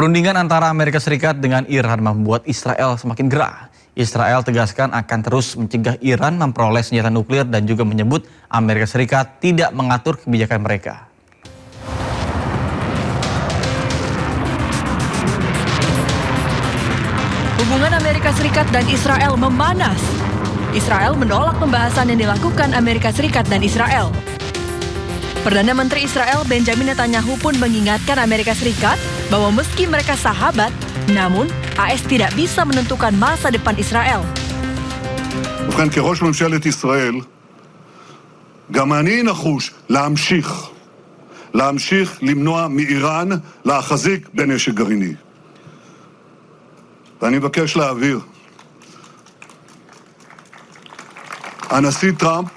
Perundingan antara Amerika Serikat dengan Iran membuat Israel semakin gerah. Israel tegaskan akan terus mencegah Iran memperoleh senjata nuklir dan juga menyebut Amerika Serikat tidak mengatur kebijakan mereka. Hubungan Amerika Serikat dan Israel memanas. Israel menolak pembahasan yang dilakukan Amerika Serikat dan Israel. Perdana Menteri Israel Benjamin Netanyahu pun mengingatkan Amerika Serikat bahwa meski mereka sahabat, namun AS tidak bisa menentukan masa depan Israel. ובכן, כראש ממשלת ישראל, גם אני נחוש להמשיך למנוע מאיראן להחזיק בנשק גרעיני. ואני מבקש להבהיר, הנשיא טראמפ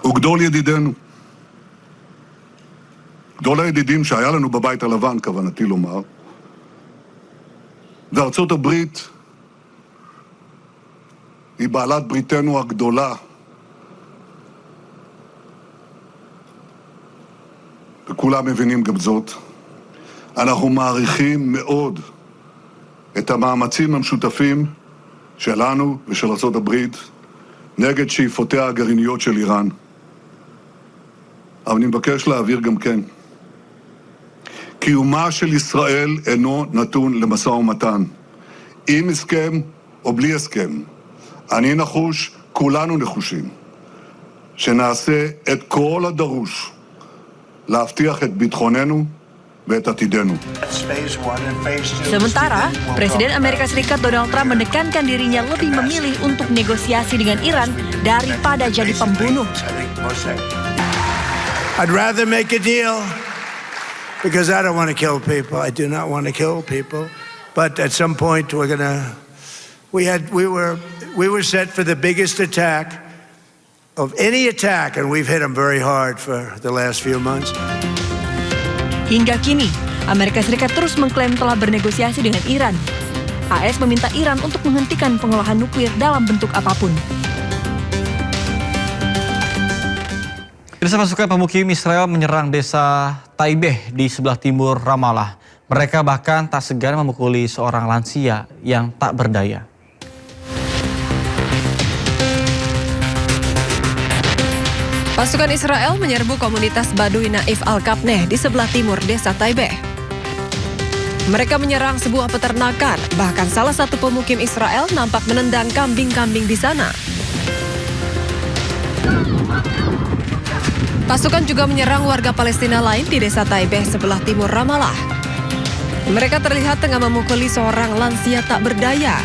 הוא גדול ידידינו. גדול הידידים שהיה לנו בבית הלבן, כוונתי לומר, וארצות הברית היא בעלת בריתנו הגדולה, וכולם מבינים גם זאת. אנחנו מעריכים מאוד את המאמצים המשותפים שלנו ושל ארצות הברית נגד שאיפותיה הגרעיניות של איראן. אבל אני מבקש להעביר גם כן. קיומה של ישראל אינו נתון למשא ומתן. עם הסכם או בלי הסכם. אני נחוש, כולנו נחושים, שנעשה את כל הדרוש להבטיח את ביטחוננו ואת עתידנו. Sementara, Presiden Amerika Serikat Donald Trump menekankan dirinya lebih memilih untuk negosiasi dengan Iran daripada jadi pembunuh. I'd rather make a deal because I don't want to kill people. I do not want to kill people. But at some point we were set for the biggest attack of any attack, and we've hit them very hard for the last few months. Hingga kini, Amerika Serikat terus mengklaim telah bernegosiasi dengan Iran. AS meminta Iran untuk menghentikan pengolahan nuklir dalam bentuk apapun. Pasukan pemukim Israel menyerang desa Taibeh di sebelah timur Ramallah. Mereka bahkan tak segan memukuli seorang lansia yang tak berdaya. Pasukan Israel menyerbu komunitas Badui Naif Al-Kapneh di sebelah timur desa Taibeh. Mereka menyerang sebuah peternakan, bahkan salah satu pemukim Israel nampak menendang kambing-kambing di sana. Pasukan juga menyerang warga Palestina lain di desa Taibeh sebelah timur Ramallah. Mereka terlihat tengah memukuli seorang lansia tak berdaya.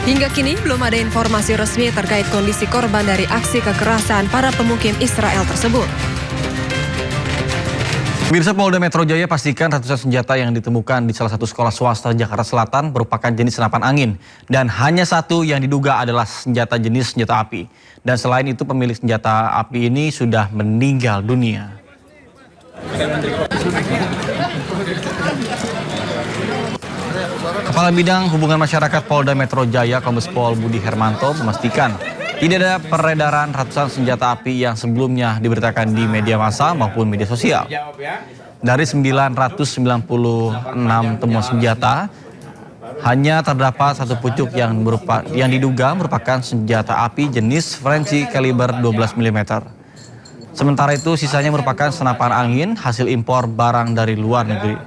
Hingga kini belum ada informasi resmi terkait kondisi korban dari aksi kekerasan para pemukim Israel tersebut. Pemirsa, Polda Metro Jaya pastikan ratusan senjata yang ditemukan di salah satu sekolah swasta Jakarta Selatan merupakan jenis senapan angin. Dan hanya satu yang diduga adalah jenis senjata api. Dan selain itu pemilik senjata api ini sudah meninggal dunia. Kepala Bidang Hubungan Masyarakat Polda Metro Jaya Kombes Pol Budi Hermanto memastikan tidak ada peredaran ratusan senjata api yang sebelumnya diberitakan di media massa maupun media sosial. Dari 996 temuan senjata, hanya terdapat satu pucuk yang diduga merupakan senjata api jenis Frenzy kaliber 12 mm. Sementara itu sisanya merupakan senapan angin hasil impor barang dari luar negeri.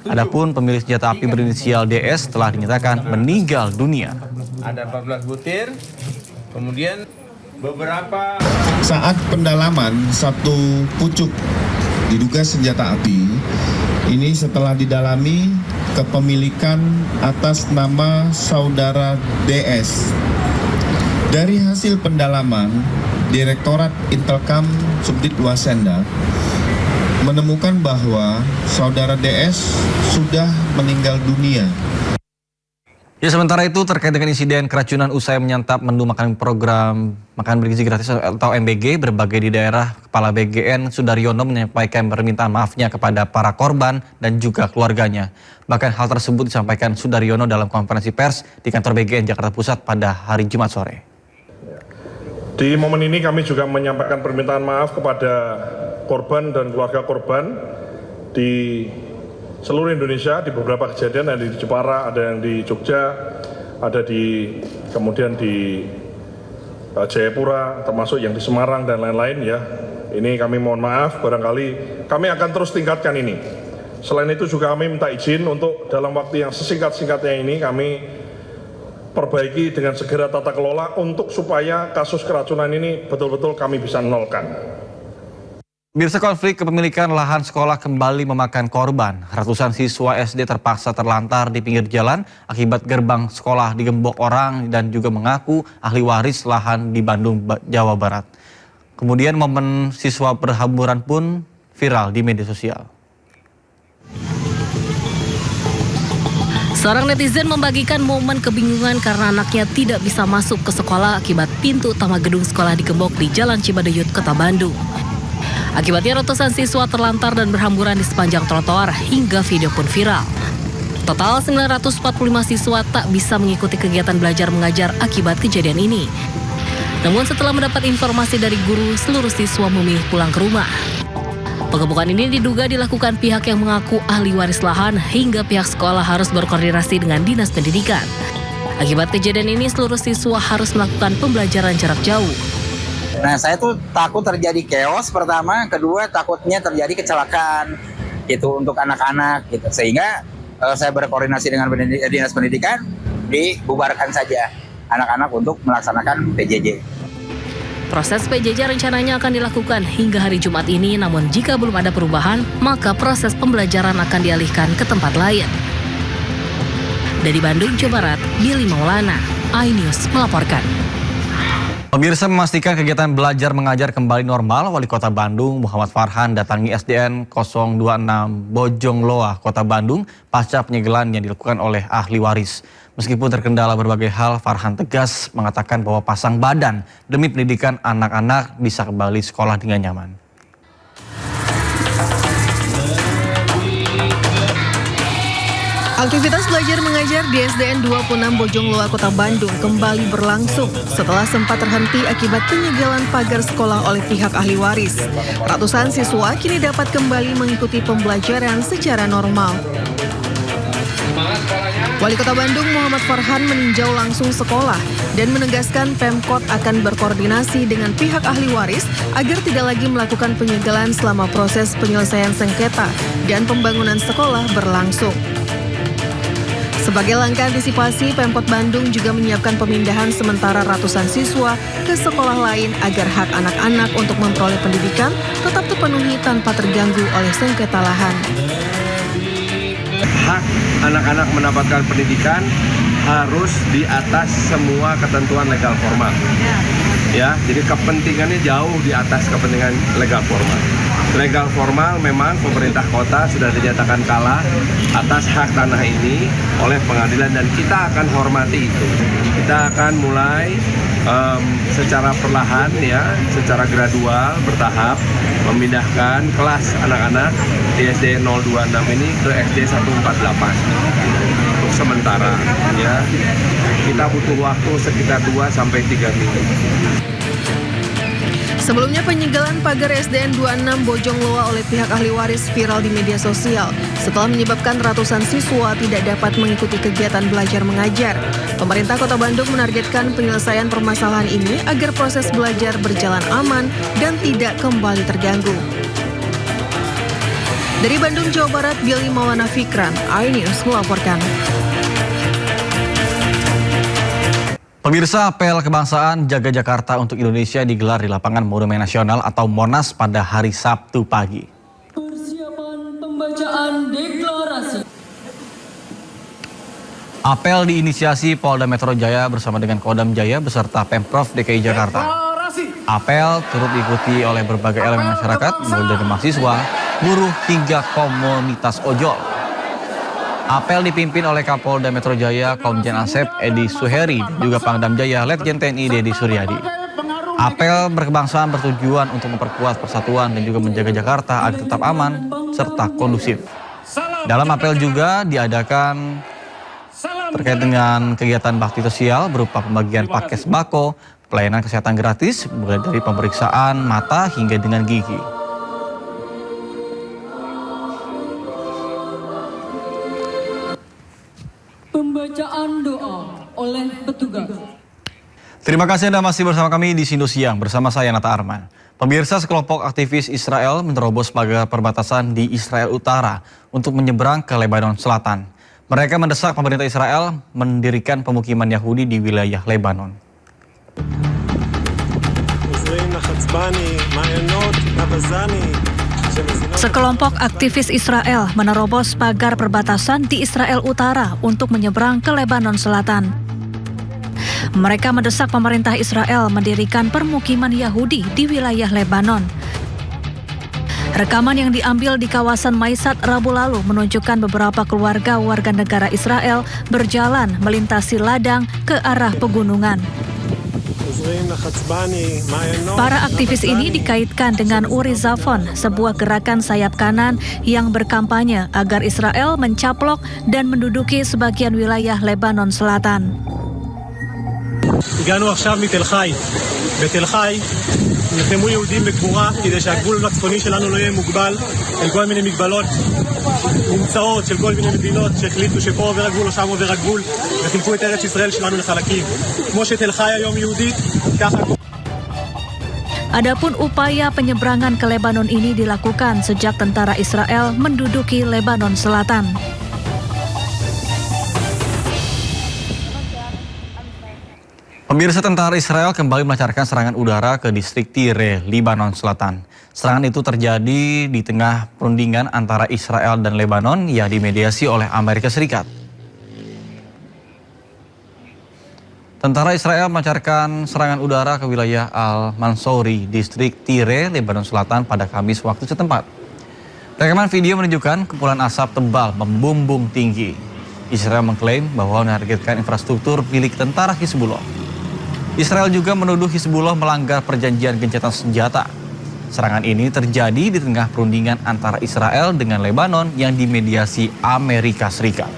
Adapun pemilik senjata api berinisial DS telah dinyatakan meninggal dunia. Ada 14 butir, kemudian beberapa... Saat pendalaman satu pucuk diduga senjata api, ini setelah didalami kepemilikan atas nama saudara DS. Dari hasil pendalaman, Direktorat Intelkam Subdit Wasenda menemukan bahwa saudara DS sudah meninggal dunia. Ya, sementara itu terkait dengan insiden keracunan usai menyantap menu makan program makan bergizi gratis atau MBG berbagai di daerah, Kepala BGN Sudaryono menyampaikan permintaan maafnya kepada para korban dan juga keluarganya. Bahkan hal tersebut disampaikan Sudaryono dalam konferensi pers di kantor BGN Jakarta Pusat pada hari Jumat sore. Di momen ini kami juga menyampaikan permintaan maaf kepada korban dan keluarga korban di seluruh Indonesia, di beberapa kejadian, ada di Jepara, ada yang di Jogja, ada kemudian di Jayapura, termasuk yang di Semarang dan lain-lain ya. Ini kami mohon maaf, barangkali kami akan terus tingkatkan ini. Selain itu juga kami minta izin untuk dalam waktu yang sesingkat-singkatnya ini kami perbaiki dengan segera tata kelola untuk supaya kasus keracunan ini betul-betul kami bisa nolkan. Pemirsa, konflik kepemilikan lahan sekolah kembali memakan korban. Ratusan siswa SD terpaksa terlantar di pinggir jalan akibat gerbang sekolah digembok orang dan juga mengaku ahli waris lahan di Bandung, Jawa Barat. Kemudian momen siswa berhamburan pun viral di media sosial. Seorang netizen membagikan momen kebingungan karena anaknya tidak bisa masuk ke sekolah akibat pintu utama gedung sekolah digembok di Jalan Cibaduyut, Kota Bandung. Akibatnya ratusan siswa terlantar dan berhamburan di sepanjang trotoar hingga video pun viral. Total 945 siswa tak bisa mengikuti kegiatan belajar mengajar akibat kejadian ini. Namun setelah mendapat informasi dari guru, seluruh siswa memilih pulang ke rumah. Pengebukan ini diduga dilakukan pihak yang mengaku ahli waris lahan hingga pihak sekolah harus berkoordinasi dengan Dinas Pendidikan. Akibat kejadian ini seluruh siswa harus melakukan pembelajaran jarak jauh. Nah, saya tuh takut terjadi chaos pertama, kedua takutnya terjadi kecelakaan gitu untuk anak-anak gitu. Sehingga saya berkoordinasi dengan Dinas Pendidikan, dibubarkan saja anak-anak untuk melaksanakan PJJ. Proses PJJ rencananya akan dilakukan hingga hari Jumat ini, namun jika belum ada perubahan, maka proses pembelajaran akan dialihkan ke tempat lain. Dari Bandung, Jawa Barat, Billy Maulana, iNews melaporkan. Pemirsa, memastikan kegiatan belajar mengajar kembali normal, Wali Kota Bandung Muhammad Farhan datangi SDN 026 Bojongloa, Kota Bandung pasca penyegelan yang dilakukan oleh ahli waris. Meskipun terkendala berbagai hal, Farhan tegas mengatakan bahwa pasang badan demi pendidikan anak-anak bisa kembali sekolah dengan nyaman. Aktivitas belajar mengajar di SDN 26 Bojongloa, Kota Bandung kembali berlangsung setelah sempat terhenti akibat penyegelan pagar sekolah oleh pihak ahli waris. Ratusan siswa kini dapat kembali mengikuti pembelajaran secara normal. Wali Kota Bandung Muhammad Farhan meninjau langsung sekolah dan menegaskan Pemkot akan berkoordinasi dengan pihak ahli waris agar tidak lagi melakukan penyegelan selama proses penyelesaian sengketa dan pembangunan sekolah berlangsung. Sebagai langkah antisipasi, Pemkot Bandung juga menyiapkan pemindahan sementara ratusan siswa ke sekolah lain agar hak anak-anak untuk memperoleh pendidikan tetap terpenuhi tanpa terganggu oleh sengketa lahan. Hak anak-anak mendapatkan pendidikan harus di atas semua ketentuan legal formal. Ya, jadi kepentingannya jauh di atas kepentingan legal formal. Legal formal memang pemerintah kota sudah dinyatakan kalah atas hak tanah ini oleh pengadilan dan kita akan hormati itu. Kita akan mulai secara perlahan ya, secara gradual, bertahap memindahkan kelas anak-anak di SD 026 ini ke SD 148 untuk sementara ya. Kita butuh waktu sekitar 2 sampai 3 minggu. Sebelumnya penyegelan pagar SDN 26 Bojongloa oleh pihak ahli waris viral di media sosial setelah menyebabkan ratusan siswa tidak dapat mengikuti kegiatan belajar mengajar. Pemerintah Kota Bandung menargetkan penyelesaian permasalahan ini agar proses belajar berjalan aman dan tidak kembali terganggu. Dari Bandung, Jawa Barat, Billy Maulana Fikran, iNews melaporkan. Pemirsa, apel kebangsaan Jaga Jakarta untuk Indonesia digelar di lapangan Monumen Nasional atau Monas pada hari Sabtu pagi. Persiapan pembacaan deklarasi. Apel diinisiasi Polda Metro Jaya bersama dengan Kodam Jaya beserta Pemprov DKI Jakarta. Apel turut diikuti oleh berbagai elemen masyarakat, mulai dari mahasiswa, buruh hingga komunitas ojol. Apel dipimpin oleh Kapolda Metro Jaya Komjen Asep Edi Suheri dan juga Pangdam Jaya Letjen TNI Dedi Suryadi. Apel berkebangsaan bertujuan untuk memperkuat persatuan dan juga menjaga Jakarta agar tetap aman serta kondusif. Dalam apel juga diadakan terkait dengan kegiatan bakti sosial berupa pembagian paket sembako, pelayanan kesehatan gratis mulai dari pemeriksaan mata hingga dengan gigi. pembacaan doa oleh petugas. Terima kasih Anda masih bersama kami di Sindo Siang bersama saya Nata Arman. Pemirsa, sekelompok aktivis Israel menerobos pagar perbatasan di Israel Utara untuk menyeberang ke Lebanon Selatan. Mereka mendesak pemerintah Israel mendirikan pemukiman Yahudi di wilayah Lebanon. Sekelompok aktivis Israel menerobos pagar perbatasan di Israel Utara untuk menyeberang ke Lebanon Selatan. Mereka mendesak pemerintah Israel mendirikan permukiman Yahudi di wilayah Lebanon. Rekaman yang diambil di kawasan Maisat Rabu lalu menunjukkan beberapa keluarga warga negara Israel berjalan melintasi ladang ke arah pegunungan. Para aktivis ini dikaitkan dengan Uri Zafon, sebuah gerakan sayap kanan yang berkampanye agar Israel mencaplok dan menduduki sebagian wilayah Lebanon Selatan. הגענו עכשיו מתל חי. בתל חי נלחמו יהודים בגבורה כדי שהגבול הצפוני שלנו לא יהיה מוגבל אל כל מיני מגבלות נמצאות של כל מיני מדינות שהחליטו שפה עובר הגבול או שם עובר הגבול וחילקו את ארץ ישראל שלנו לחלקים. כמו שתל חי היום יהודית, ככה... Adapun upaya penyeberangan ke Lebanon ini dilakukan sejak tentara Israel menduduki Lebanon Selatan. Pemirsa, tentara Israel kembali melancarkan serangan udara ke distrik Tire, Lebanon Selatan. Serangan itu terjadi di tengah perundingan antara Israel dan Lebanon yang dimediasi oleh Amerika Serikat. Tentara Israel melancarkan serangan udara ke wilayah Al-Mansouri, distrik Tire, Lebanon Selatan pada Kamis waktu setempat. Rekaman video menunjukkan kepulan asap tebal membumbung tinggi. Israel mengklaim bahwa menargetkan infrastruktur milik tentara Hizbullah. Israel juga menuduh Hizbullah melanggar perjanjian gencatan senjata. Serangan ini terjadi di tengah perundingan antara Israel dengan Lebanon yang dimediasi Amerika Serikat.